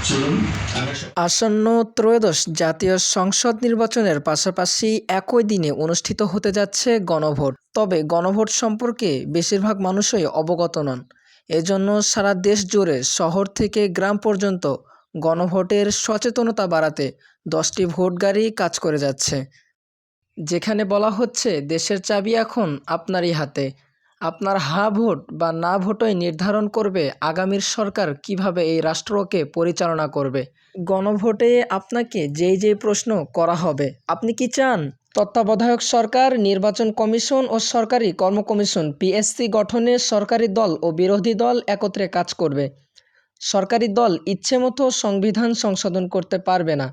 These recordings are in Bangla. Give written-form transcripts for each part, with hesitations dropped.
চলুন আসন্ন ত্রয়োদশ জাতীয় সংসদ নির্বাচনের পাশাপাশি একই দিনে অনুষ্ঠিত হতে যাচ্ছে গণভোট। তবে গণভোট সম্পর্কে বেশিরভাগ মানুষই অবগত নন। এজন্য সারা দেশ জুড়ে শহর থেকে গ্রাম পর্যন্ত গণভোটের সচেতনতা বাড়াতে 10টি ভোট গাড়ি কাজ করে যাচ্ছে, যেখানে বলা হচ্ছে দেশের চাবি এখন আপনারই হাতে। আপনার হ্যাঁ ভোট বা না ভোটই নির্ধারণ করবে আগামীর সরকার কিভাবে এই রাষ্ট্রকে পরিচালনা করবে। গণভোটে আপনাকে যেই প্রশ্ন করা হবে, আপনি কি চান তত্ত্বাবধায়ক সরকার, নির্বাচন কমিশন ও সরকারি কর্ম কমিশন পিএসসি গঠনে সরকারি দল ও বিরোধী দল একত্রে কাজ করবে। সরকারি দল ইচ্ছেমতো সংবিধান সংশোধন করতে পারবে না।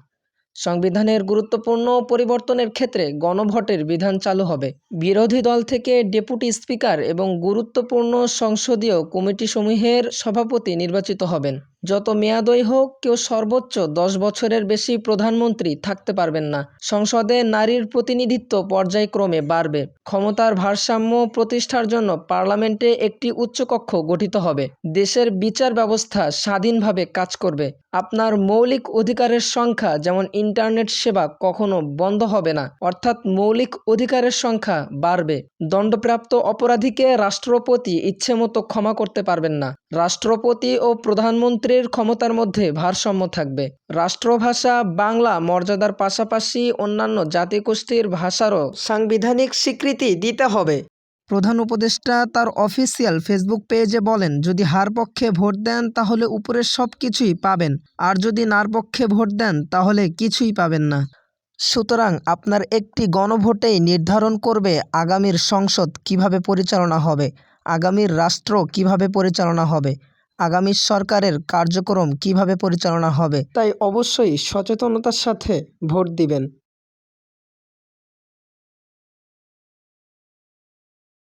সংবিধানের গুরুত্বপূর্ণ পরিবর্তনের ক্ষেত্রে গণভোটের বিধান চালু হবে। বিরোধী দল থেকে ডেপুটি স্পিকার এবং গুরুত্বপূর্ণ সংসদীয় কমিটিসমূহের সভাপতি নির্বাচিত হবেন। যত মেয়াদই হোক, কেউ সর্বোচ্চ 10 বছরের বেশি প্রধানমন্ত্রী থাকতে পারবেন না। সংসদে নারীর প্রতিনিধিত্ব পর্যায়ক্রমে বাড়বে। ক্ষমতার ভারসাম্য প্রতিষ্ঠার জন্য পার্লামেন্টে একটি উচ্চকক্ষ গঠিত হবে। দেশের বিচার ব্যবস্থা স্বাধীনভাবে কাজ করবে। আপনার মৌলিক অধিকারের সংখ্যা, যেমন ইন্টারনেট সেবা, কখনো বন্ধ হবে না, অর্থাৎ মৌলিক অধিকারের সংখ্যা বাড়বে। দণ্ডপ্রাপ্ত অপরাধীকে রাষ্ট্রপতি ইচ্ছেমতো ক্ষমা করতে পারবেন না। রাষ্ট্রপতি ও প্রধানমন্ত্রীর ক্ষমতার মধ্যে ভারসাম্য থাকবে। রাষ্ট্রভাষা বাংলা মর্যাদার পাশাপাশি অন্যান্য জাতিগোষ্ঠীর ভাষারও সাংবিধানিক স্বীকৃতি দিতে হবে। প্রধান উপদেষ্টা তার অফিসিয়াল ফেসবুক পেজে বলেন, যদি হার পক্ষে ভোট দেন তাহলে উপরের সব কিছুই পাবেন, আর যদি নার পক্ষে ভোট দেন তাহলে কিছুই পাবেন না। সুতরাং আপনার একটি গণভোটেই নির্ধারণ করবে আগামীর সংসদ কিভাবে পরিচালনা হবে, আগামীর রাষ্ট্র কিভাবে পরিচালনা হবে, আগামী সরকারের কার্যক্রম কিভাবে পরিচালনা হবে। তাই অবশ্যই সচেতনতার সাথে ভোট দিবেন।